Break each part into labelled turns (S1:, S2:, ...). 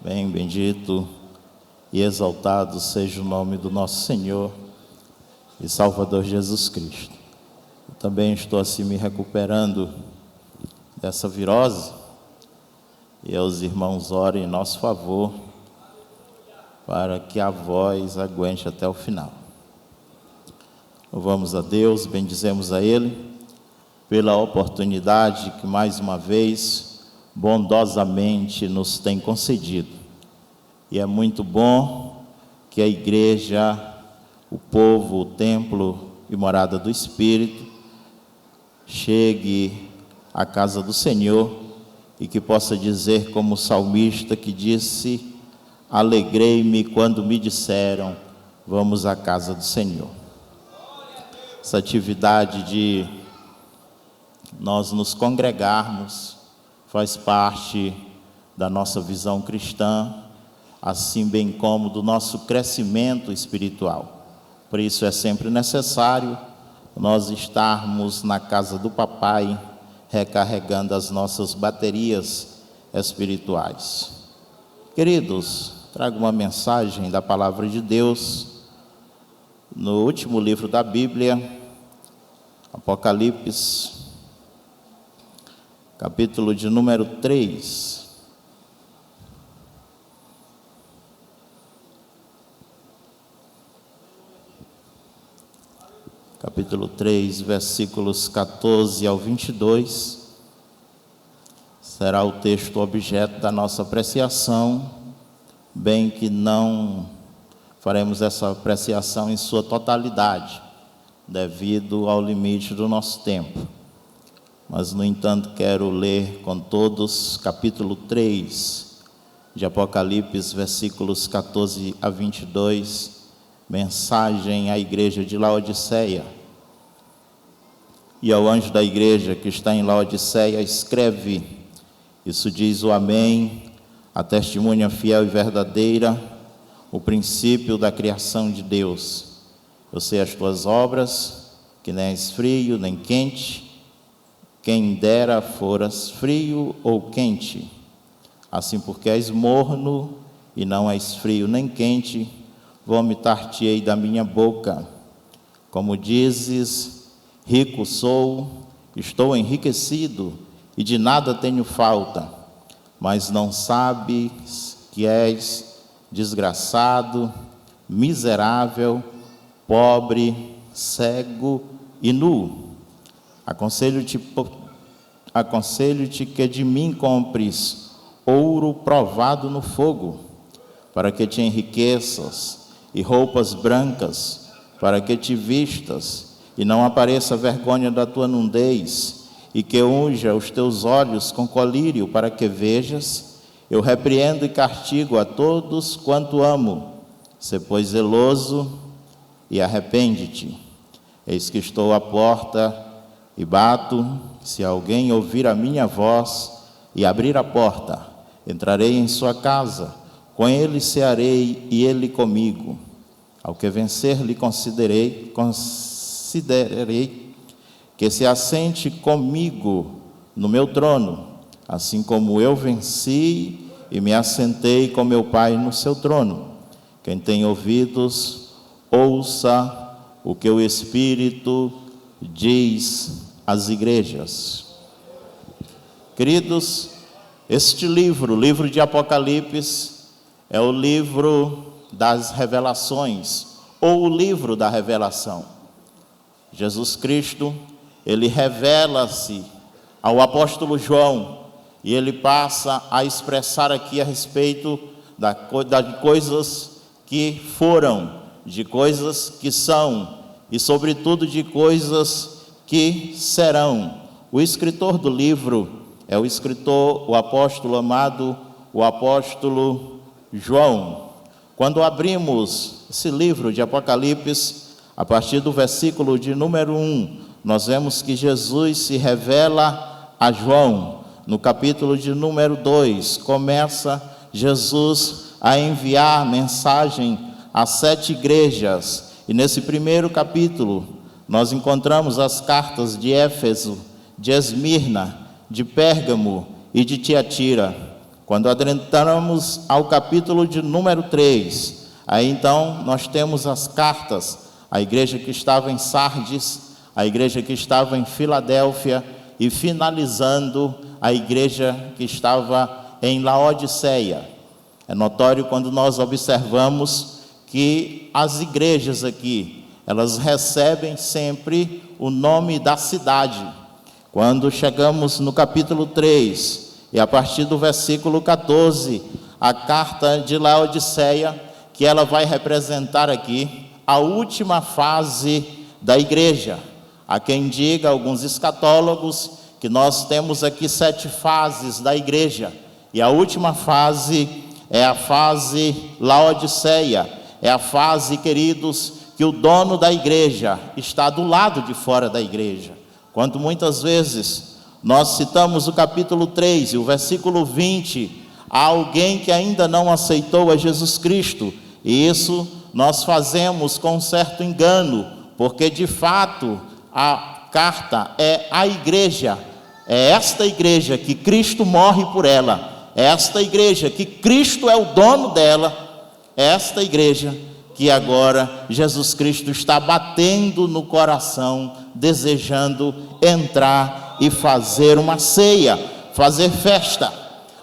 S1: Bem, bendito e exaltado seja o nome do nosso Senhor e Salvador Jesus Cristo. Eu também estou assim me recuperando dessa virose e os irmãos orem em nosso favor para que a voz aguente até o final. Louvamos a Deus, bendizemos a Ele pela oportunidade que mais uma vez bondosamente nos tem concedido. E é muito bom que a igreja, o povo, o templo e morada do Espírito chegue à casa do Senhor e que possa dizer como o salmista que disse: alegrei-me quando me disseram, vamos à casa do Senhor. Essa atividade de nós nos congregarmos faz parte da nossa visão cristã, assim bem como do nosso crescimento espiritual. Por isso é sempre necessário nós estarmos na casa do Papai, recarregando as nossas baterias espirituais. Queridos, trago uma mensagem da Palavra de Deus no último livro da Bíblia, Apocalipse, capítulo de número 3. Capítulo 3, versículos 14 ao 22. Será o texto objeto da nossa apreciação, bem que não faremos essa apreciação em sua totalidade, devido ao limite do nosso tempo. Mas, no entanto, quero ler com todos capítulo 3 de Apocalipse, versículos 14 a 22, mensagem à igreja de Laodiceia. E ao anjo da igreja que está em Laodiceia, escreve: isso diz o Amém, a testemunha fiel e verdadeira, o princípio da criação de Deus. Eu sei as tuas obras, que nem és frio nem quente. Quem dera foras frio ou quente. Assim, porque és morno e não és frio nem quente, vomitar-te-ei da minha boca. Como dizes, rico sou, estou enriquecido e de nada tenho falta, mas não sabes que és desgraçado, miserável, pobre, cego e nu. Aconselho-te que de mim compres ouro provado no fogo, para que te enriqueças, e roupas brancas, para que te vistas, e não apareça a vergonha da tua nudez, e que unja os teus olhos com colírio, para que vejas. Eu repreendo e castigo a todos quanto amo. Sê, pois, zeloso e arrepende-te. Eis que estou à porta e bato. Se alguém ouvir a minha voz e abrir a porta, entrarei em sua casa, com ele cearei e ele comigo. Ao que vencer lhe considerarei que se assente comigo no meu trono, assim como eu venci e me assentei com meu Pai no seu trono. Quem tem ouvidos, ouça o que o Espírito diz às igrejas. Queridos, este livro, o livro de Apocalipse, é o livro das revelações, ou o livro da revelação. Jesus Cristo, ele revela-se ao apóstolo João, e ele passa a expressar aqui a respeito de coisas que foram, de coisas que são, e sobretudo de coisas que serão. O escritor do livro é o escritor, o apóstolo amado, o apóstolo João. Quando abrimos esse livro de Apocalipse, a partir do versículo de número 1, nós vemos que Jesus se revela a João. No capítulo de número 2, começa Jesus a enviar mensagem a 7 igrejas. E nesse primeiro capítulo, nós encontramos as cartas de Éfeso, de Esmirna, de Pérgamo e de Tiatira. Quando adentramos ao capítulo de número 3, aí então nós temos as cartas, a igreja que estava em Sardes, a igreja que estava em Filadélfia e finalizando a igreja que estava em Laodiceia. É notório quando nós observamos que as igrejas aqui, elas recebem sempre o nome da cidade. Quando chegamos no capítulo 3, e a partir do versículo 14, a carta de Laodiceia, que ela vai representar aqui a última fase da igreja. Há quem diga, alguns escatólogos, que nós temos aqui 7 fases da igreja, e a última fase é a fase Laodiceia, é a fase, queridos, que o dono da igreja está do lado de fora da igreja. Quando muitas vezes nós citamos o capítulo 3 e o versículo 20, há alguém que ainda não aceitou a Jesus Cristo, e isso nós fazemos com um certo engano, porque de fato a carta é a igreja, é esta igreja que Cristo morre por ela, é esta igreja que Cristo é o dono dela, é esta igreja que agora Jesus Cristo está batendo no coração, desejando entrar e fazer uma ceia, fazer festa.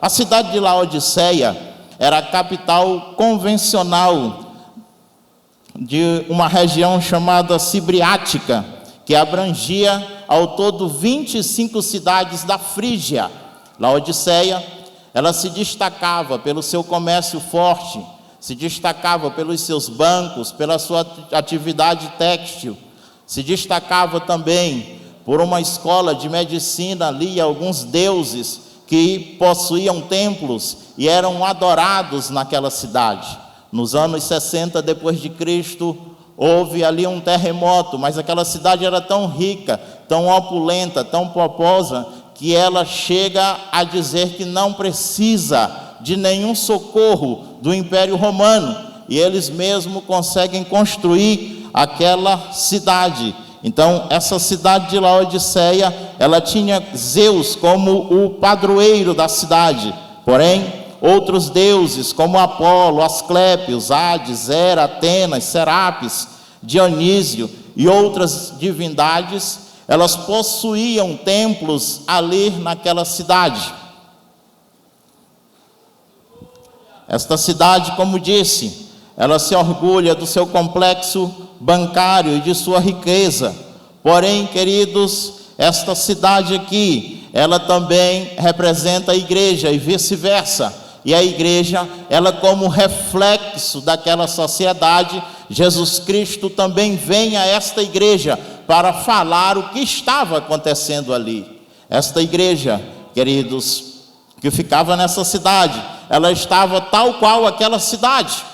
S1: A cidade de Laodiceia era a capital convencional de uma região chamada Cibriática, que abrangia ao todo 25 cidades da Frígia. Laodiceia, ela se destacava pelo seu comércio forte, se destacava pelos seus bancos, pela sua atividade têxtil, se destacava também por uma escola de medicina ali, alguns deuses que possuíam templos e eram adorados naquela cidade. Nos anos 60 depois de Cristo, houve ali um terremoto, mas aquela cidade era tão rica, tão opulenta, tão populosa, que ela chega a dizer que não precisa de nenhum socorro do Império Romano, e eles mesmos conseguem construir aquela cidade. Então, essa cidade de Laodiceia, ela tinha Zeus como o padroeiro da cidade, porém, outros deuses como Apolo, Asclépios, Hades, Hera, Atenas, Serapis, Dionísio e outras divindades, elas possuíam templos ali naquela cidade. Esta cidade, como disse, ela se orgulha do seu complexo bancário e de sua riqueza. Porém, queridos, esta cidade aqui, ela também representa a igreja e vice-versa. E a igreja, ela como reflexo daquela sociedade, Jesus Cristo também vem a esta igreja para falar o que estava acontecendo ali. Esta igreja, queridos, que ficava nessa cidade, ela estava tal qual aquela cidade.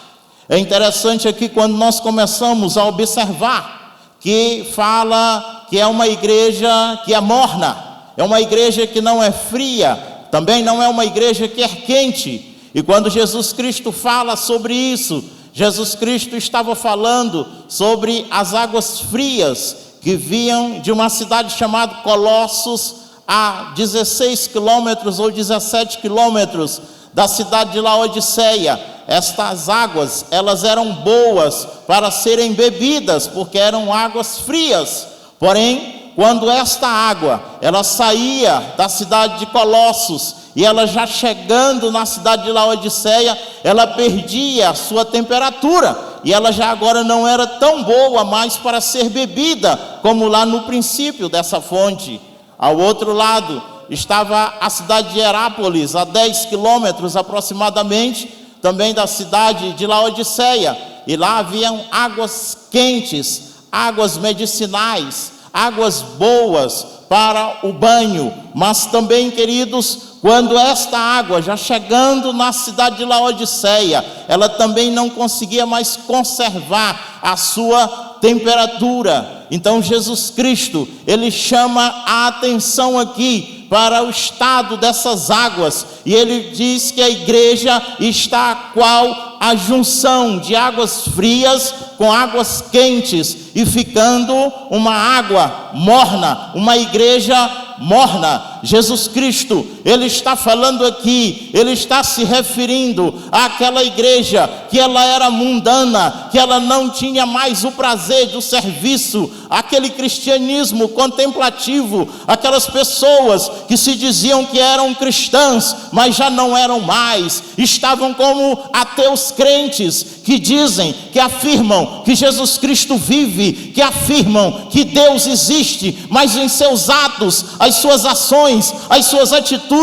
S1: É interessante aqui quando nós começamos a observar que fala que é uma igreja que é morna, é uma igreja que não é fria, também não é uma igreja que é quente. E quando Jesus Cristo fala sobre isso, Jesus Cristo estava falando sobre as águas frias que vinham de uma cidade chamada Colossos, a 16 quilômetros ou 17 quilômetros da cidade de Laodiceia. Estas águas, elas eram boas para serem bebidas, porque eram águas frias. Porém, quando esta água, ela saía da cidade de Colossos, e ela já chegando na cidade de Laodiceia, ela perdia a sua temperatura, e ela já agora não era tão boa mais para ser bebida, como lá no princípio dessa fonte. Ao outro lado, estava a cidade de Herápolis, a 10 quilômetros aproximadamente, também da cidade de Laodiceia, e lá haviam águas quentes, águas medicinais, águas boas para o banho. Mas também, queridos, quando esta água, já chegando na cidade de Laodiceia, ela também não conseguia mais conservar a sua temperatura. Então Jesus Cristo, ele chama a atenção aqui para o estado dessas águas, e ele diz que a igreja está qual a junção de águas frias com águas quentes, e ficando uma água morna, uma igreja morna. Jesus Cristo, Ele está falando aqui, Ele está se referindo àquela igreja que ela era mundana, que ela não tinha mais o prazer do serviço, aquele cristianismo contemplativo, aquelas pessoas que se diziam que eram cristãs, mas já não eram mais, estavam como ateus crentes, que dizem, que afirmam que Jesus Cristo vive, que afirmam que Deus existe, mas em seus atos, as suas ações, as suas atitudes,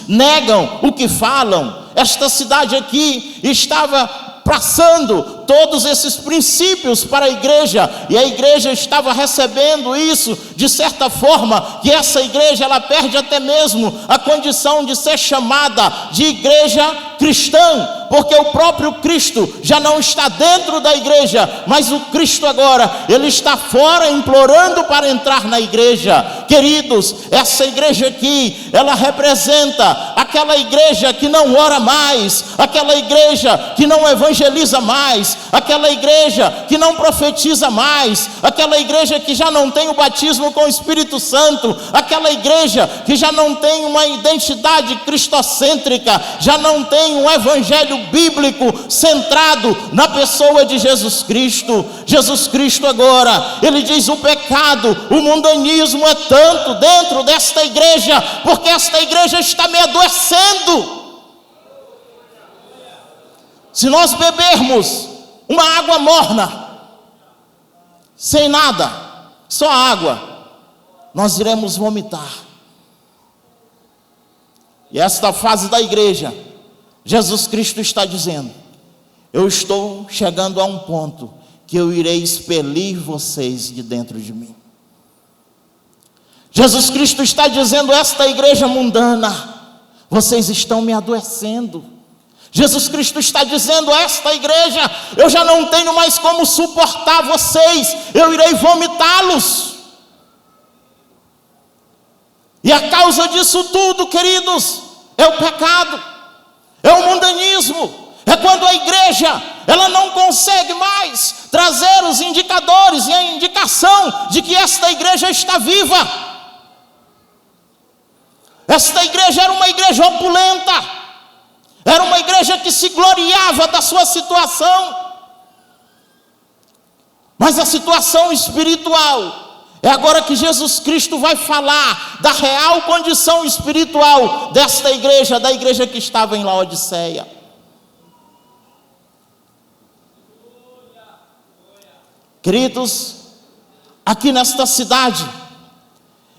S1: negam o que falam. Esta cidade aqui estava passando todos esses princípios para a igreja, e a igreja estava recebendo isso, de certa forma, que essa igreja, ela perde até mesmo a condição de ser chamada de igreja cristã, porque o próprio Cristo já não está dentro da igreja, mas o Cristo agora, Ele está fora implorando para entrar na igreja. Queridos, essa igreja aqui, ela representa aquela igreja que não ora mais, aquela igreja que não evangeliza mais, aquela igreja que não profetiza mais, aquela igreja que já não tem o batismo com o Espírito Santo, aquela igreja que já não tem uma identidade cristocêntrica, já não tem um evangelho bíblico centrado na pessoa de Jesus Cristo. Jesus Cristo agora, Ele diz: o pecado, o mundanismo é tanto dentro desta igreja, porque esta igreja está me adoecendo. Se nós bebermos uma água morna, sem nada, só água, nós iremos vomitar. E esta fase da igreja, Jesus Cristo está dizendo: eu estou chegando a um ponto que eu irei expelir vocês de dentro de mim. Jesus Cristo está dizendo: esta igreja mundana, vocês estão me adoecendo. Jesus Cristo está dizendo a esta igreja: eu já não tenho mais como suportar vocês, eu irei vomitá-los. E a causa disso tudo, queridos, é o pecado, é o mundanismo, é quando a igreja, ela não consegue mais trazer os indicadores e a indicação de que esta igreja está viva. Esta igreja era uma igreja opulenta, era uma igreja que se gloriava da sua situação, mas a situação espiritual, é agora que Jesus Cristo vai falar da real condição espiritual desta igreja, da igreja que estava em Laodiceia. Queridos, aqui nesta cidade,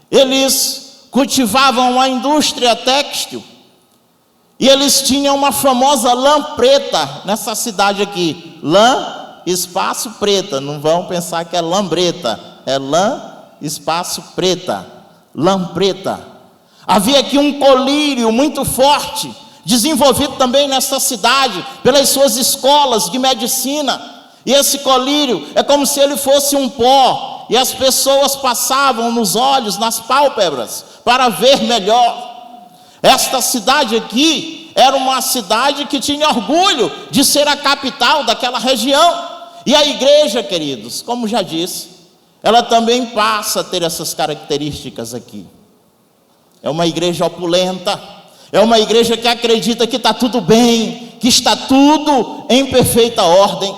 S1: eles cultivavam a indústria têxtil, e eles tinham uma famosa lã preta nessa cidade aqui. Lã, espaço, preta. Não vão pensar que é lambreta. É lã, espaço, preta. Lã preta. Havia aqui um colírio muito forte, desenvolvido também nessa cidade, pelas suas escolas de medicina. E esse colírio é como se ele fosse um pó, e as pessoas passavam nos olhos, nas pálpebras, para ver melhor. Esta cidade aqui era uma cidade que tinha orgulho de ser a capital daquela região. E a igreja, queridos, como já disse, ela também passa a ter essas características aqui. É uma igreja opulenta, é uma igreja que acredita que está tudo bem, que está tudo em perfeita ordem.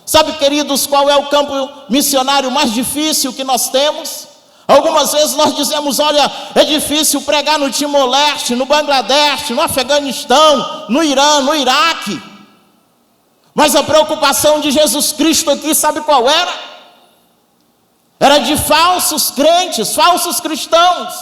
S1: Sabe, queridos, qual é o campo missionário mais difícil que nós temos? Algumas vezes nós dizemos: olha, é difícil pregar no Timor-Leste, no Bangladesh, no Afeganistão, no Irã, no Iraque. Mas a preocupação de Jesus Cristo aqui, sabe qual era? Era de falsos crentes, falsos cristãos.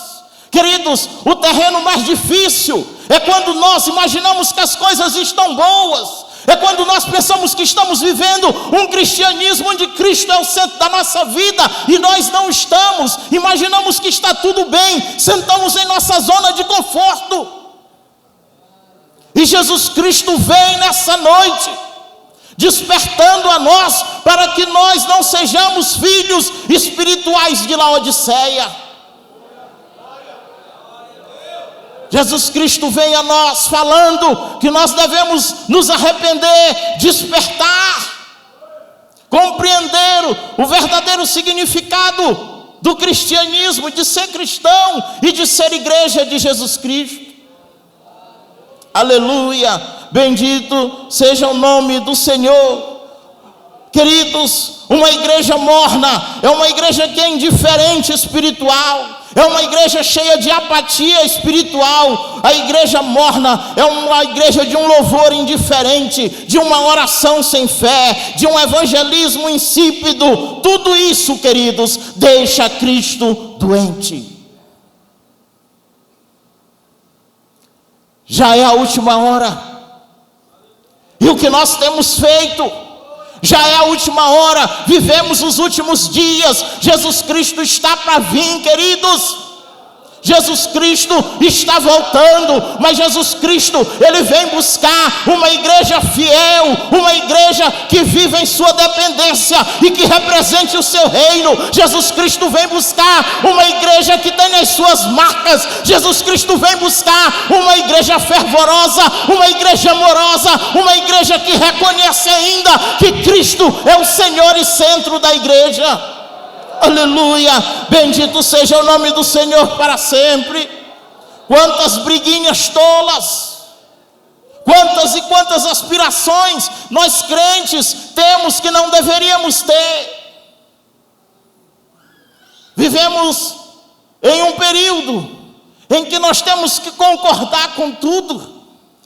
S1: Queridos, o terreno mais difícil é quando nós imaginamos que as coisas estão boas. É quando nós pensamos que estamos vivendo um cristianismo onde Cristo é o centro da nossa vida, e nós não estamos. Imaginamos que está tudo bem, sentamos em nossa zona de conforto. E Jesus Cristo vem nessa noite, despertando a nós, para que nós não sejamos filhos espirituais de Laodiceia. Jesus Cristo vem a nós falando que nós devemos nos arrepender, despertar, compreender o verdadeiro significado do cristianismo, de ser cristão e de ser igreja de Jesus Cristo. Aleluia, bendito seja o nome do Senhor. Queridos, uma igreja morna é uma igreja que é indiferente espiritual, é uma igreja cheia de apatia espiritual. A igreja morna é uma igreja de um louvor indiferente, de uma oração sem fé, de um evangelismo insípido. Tudo isso, queridos, deixa Cristo doente. Já é a última hora, e o que nós temos feito? Já é a última hora, vivemos os últimos dias. Jesus Cristo está para vir, queridos. Jesus Cristo está voltando, mas Jesus Cristo, Ele vem buscar uma igreja fiel, uma igreja que vive em sua dependência e que represente o seu reino. Jesus Cristo vem buscar uma igreja que tem as suas marcas. Jesus Cristo vem buscar uma igreja fervorosa, uma igreja amorosa, uma igreja que reconhece ainda que Cristo é o Senhor e centro da igreja. Aleluia, bendito seja o nome do Senhor para sempre. Quantas briguinhas tolas, quantas e quantas aspirações nós crentes temos que não deveríamos ter. Vivemos em um período em que nós temos que concordar com tudo.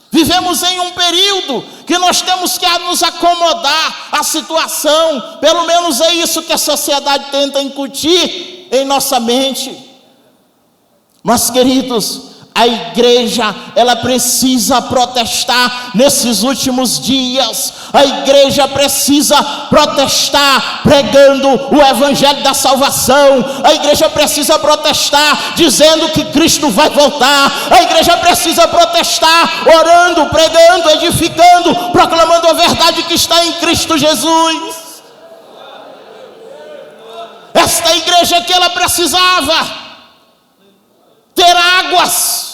S1: Vivemos em um período que nós temos que nos acomodar à situação. Pelo menos é isso que a sociedade tenta incutir em nossa mente. Mas, queridos, a igreja, ela precisa protestar nesses últimos dias. A igreja precisa protestar pregando o evangelho da salvação. A igreja precisa protestar dizendo que Cristo vai voltar. A igreja precisa protestar orando, pregando, edificando, proclamando a verdade que está em Cristo Jesus. Esta igreja que ela precisava ter águas.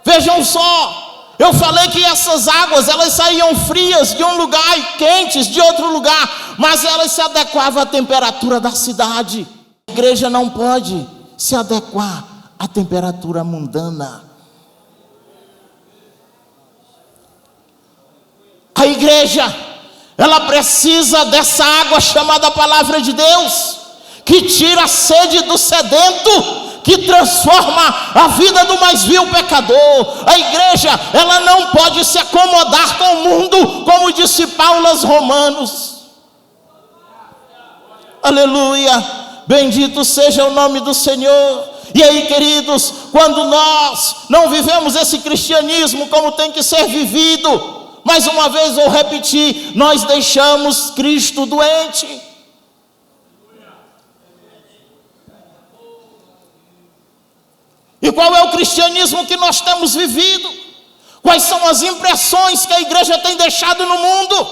S1: Vejam só, eu falei que essas águas, elas saíam frias de um lugar e quentes de outro lugar, mas elas se adequavam à temperatura da cidade. A igreja não pode se adequar à temperatura mundana. A igreja, ela precisa dessa água chamada Palavra de Deus, que tira a sede do sedento, que transforma a vida do mais vil pecador. A igreja, ela não pode se acomodar com o mundo, como disse Paulo aos Romanos. Aleluia, bendito seja o nome do Senhor. E aí, queridos, quando nós não vivemos esse cristianismo como tem que ser vivido, mais uma vez vou repetir, nós deixamos Cristo doente. E qual é o cristianismo que nós temos vivido? Quais são as impressões que a igreja tem deixado no mundo?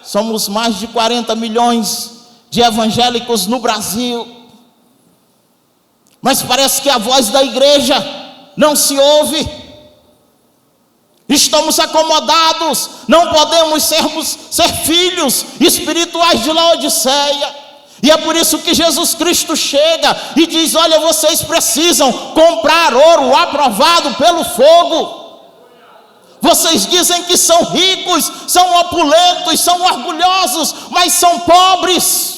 S1: Somos mais de 40 milhões de evangélicos no Brasil, mas parece que a voz da igreja não se ouve. Estamos acomodados, não podemos ser filhos espirituais de Laodiceia. E é por isso que Jesus Cristo chega e diz: olha, vocês precisam comprar ouro aprovado pelo fogo. Vocês dizem que são ricos, são opulentos, são orgulhosos, mas são pobres.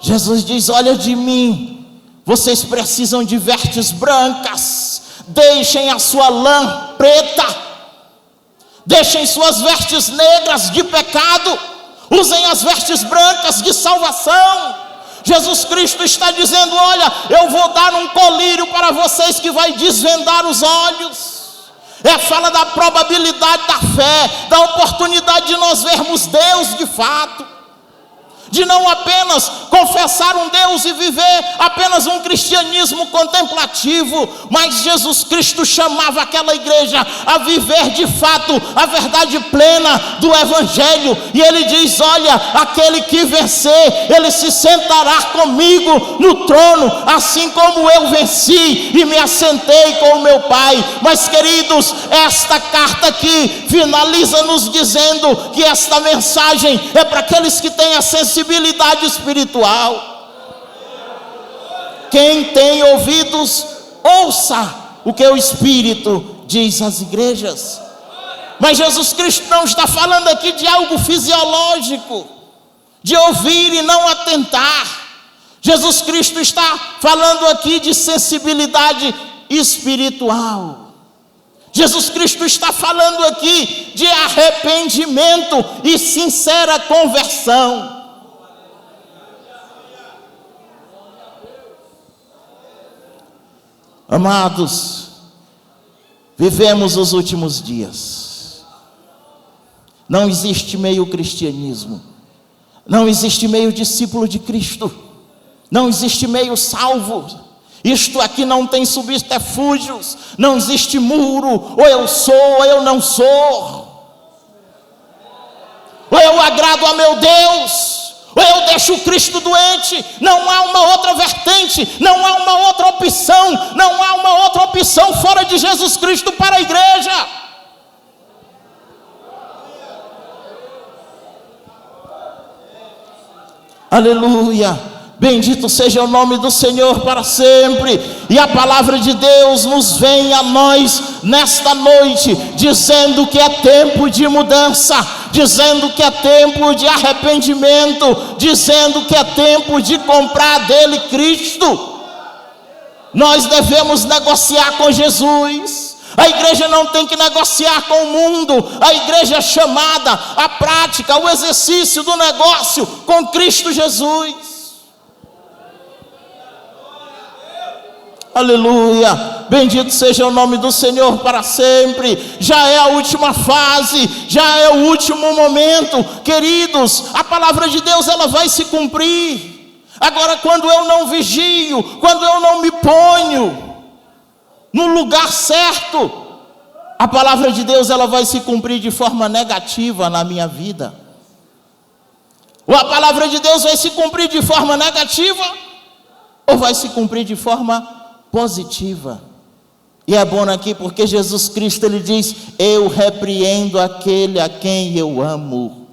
S1: Jesus diz: olha, de mim, vocês precisam de vestes brancas, deixem a sua lã preta, deixem suas vestes negras de pecado, usem as vestes brancas de salvação. Jesus Cristo está dizendo: olha, eu vou dar um colírio para vocês que vai desvendar os olhos. Fala da probabilidade da fé, da oportunidade de nós vermos Deus de fato. de não apenas confessar um Deus e viver apenas um cristianismo contemplativo, mas Jesus Cristo chamava aquela igreja a viver de fato a verdade plena do Evangelho. E ele diz: olha, aquele que vencer, ele se sentará comigo no trono, assim como eu venci e me assentei com o meu Pai. Mas, queridos, esta carta aqui finaliza nos dizendo que esta mensagem é para aqueles que têm a sensibilidade espiritual. Quem tem ouvidos, ouça o que o Espírito diz às igrejas. Mas Jesus Cristo não está falando aqui de algo fisiológico, de ouvir e não atentar. Jesus Cristo está falando aqui de sensibilidade espiritual. Jesus Cristo está falando aqui de arrependimento e sincera conversão. Amados, vivemos os últimos dias. Não existe meio cristianismo. Não existe meio discípulo de Cristo. Não existe meio salvo. Isto aqui não tem subterfúgios, não existe muro, ou eu sou ou eu não sou, ou eu agrado a meu Deus, ou eu deixo o Cristo doente. Não há uma outra vertente, não há uma outra opção, não há uma outra opção fora de Jesus Cristo para a igreja. Aleluia. Bendito seja o nome do Senhor para sempre. E a palavra de Deus nos vem a nós nesta noite, dizendo que é tempo de mudança, dizendo que é tempo de arrependimento, dizendo que é tempo de comprar dele Cristo. Nós devemos negociar com Jesus. A igreja não tem que negociar com o mundo. A igreja é chamada à prática, ao exercício do negócio com Cristo Jesus. Aleluia, bendito seja o nome do Senhor para sempre. Já é a última fase, já é o último momento. Queridos, a palavra de Deus ela vai se cumprir. Agora, quando eu não vigio, quando eu não me ponho no lugar certo, a palavra de Deus ela vai se cumprir de forma negativa na minha vida. Ou a palavra de Deus vai se cumprir de forma negativa, ou vai se cumprir de forma positiva. E é bom aqui porque Jesus Cristo ele diz: eu repreendo aquele a quem eu amo.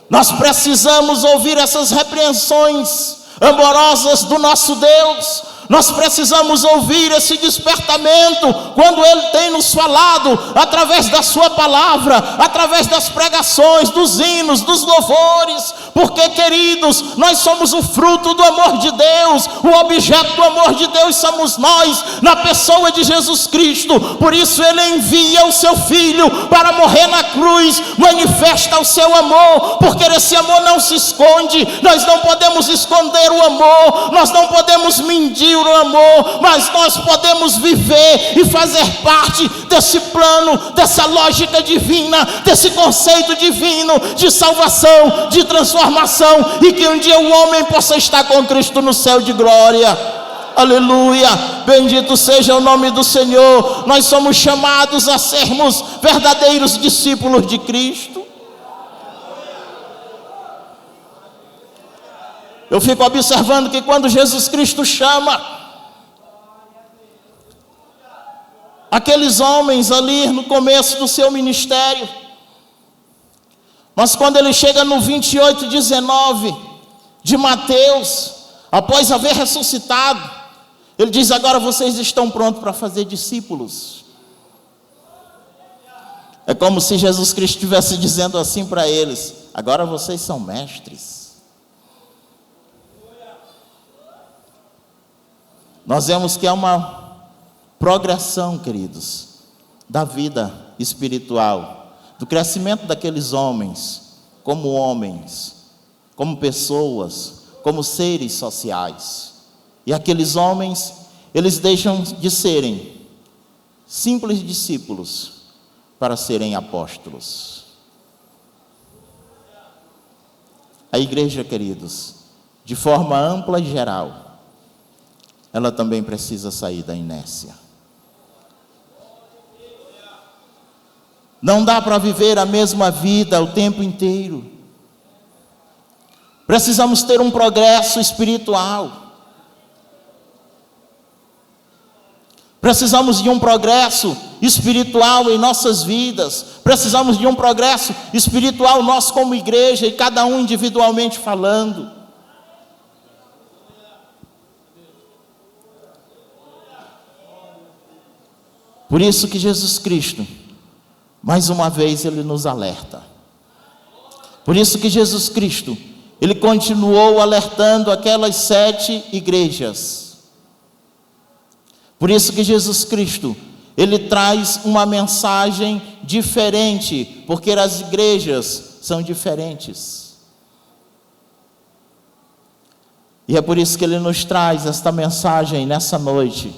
S1: Nós precisamos ouvir essas repreensões amorosas do nosso Deus. Nós precisamos ouvir esse despertamento quando Ele tem nos falado através da sua palavra, através das pregações, dos hinos, dos louvores. Porque, queridos, nós somos o fruto do amor de Deus, o objeto do amor de Deus somos nós, na pessoa de Jesus Cristo. Por isso Ele envia o seu Filho para morrer na cruz, manifesta o seu amor, porque esse amor não se esconde. Nós não podemos esconder o amor, nós não podemos mentir o amor, mas nós podemos viver e fazer parte desse plano, dessa lógica divina, desse conceito divino de salvação, de transformação, e que um dia o homem possa estar com Cristo no céu de glória. Aleluia, bendito seja o nome do Senhor. Nós somos chamados a sermos verdadeiros discípulos de Cristo. Eu fico observando que quando Jesus Cristo chama aqueles homens ali no começo do seu ministério, mas quando ele chega no 28:19 de Mateus, após haver ressuscitado, ele diz: agora vocês estão prontos para fazer discípulos. É como se Jesus Cristo estivesse dizendo assim para eles: agora vocês são mestres. Nós vemos que há uma progressão, queridos, da vida espiritual, do crescimento daqueles homens, como pessoas, como seres sociais. E aqueles homens, eles deixam de serem simples discípulos para serem apóstolos. A igreja, queridos, de forma ampla e geral, ela também precisa sair da inércia. Não dá para viver a mesma vida o tempo inteiro. Precisamos ter um progresso espiritual. Precisamos de um progresso espiritual em nossas vidas. Precisamos de um progresso espiritual nós como igreja e cada um individualmente falando. Por isso que Jesus Cristo, mais uma vez, Ele nos alerta. Por isso que Jesus Cristo, Ele continuou alertando aquelas 7 igrejas. Por isso que Jesus Cristo, Ele traz uma mensagem diferente, porque as igrejas são diferentes. E é por isso que Ele nos traz esta mensagem nessa noite,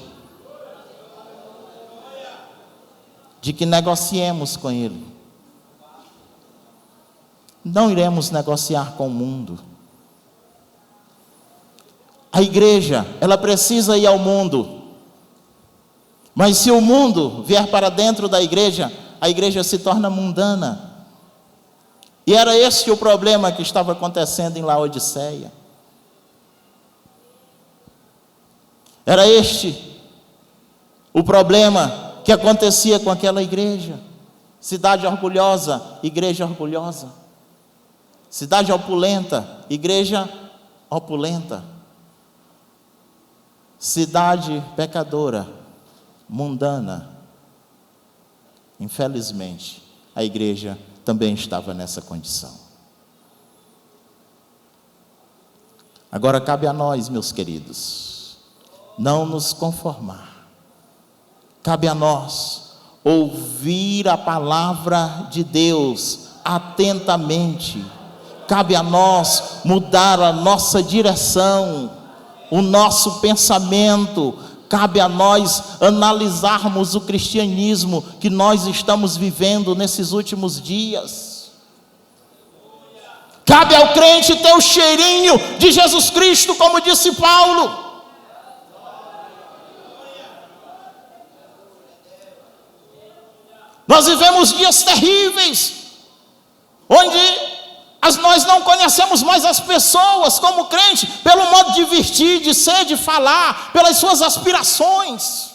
S1: de que negociemos com Ele. Não iremos negociar com o mundo. A igreja, ela precisa ir ao mundo. Mas se o mundo vier para dentro da igreja, a igreja se torna mundana. E era esse o problema que estava acontecendo em Laodiceia. Era este o problema que acontecia com aquela igreja. Cidade orgulhosa, igreja orgulhosa. Cidade opulenta, igreja opulenta. Cidade pecadora, mundana. Infelizmente, a igreja também estava nessa condição. Agora cabe a nós, meus queridos, não nos conformar. Cabe a nós ouvir a palavra de Deus atentamente. Cabe a nós mudar a nossa direção, o nosso pensamento. Cabe a nós analisarmos o cristianismo que nós estamos vivendo nesses últimos dias. Cabe ao crente ter o cheirinho de Jesus Cristo, como disse Paulo. Nós vivemos dias terríveis, onde nós não conhecemos mais as pessoas como crente, pelo modo de vestir, de ser, de falar, pelas suas aspirações.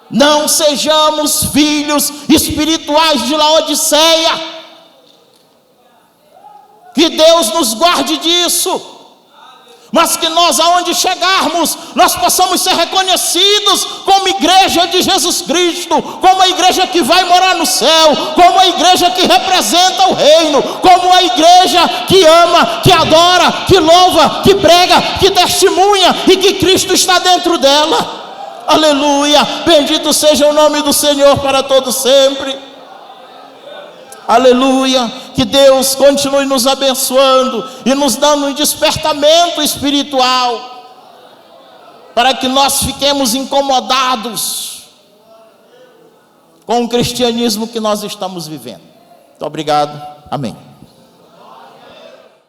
S1: Não sejamos filhos espirituais de Laodiceia. Que Deus nos guarde disso. Mas que nós, aonde chegarmos, nós possamos ser reconhecidos como igreja de Jesus Cristo, como a igreja que vai morar no céu, como a igreja que representa o reino, como a igreja que ama, que adora, que louva, que prega, que testemunha e que Cristo está dentro dela. Aleluia! Bendito seja o nome do Senhor para todo sempre. Aleluia, que Deus continue nos abençoando e nos dando um despertamento espiritual, para que nós fiquemos incomodados com o cristianismo que nós estamos vivendo. Muito obrigado, amém.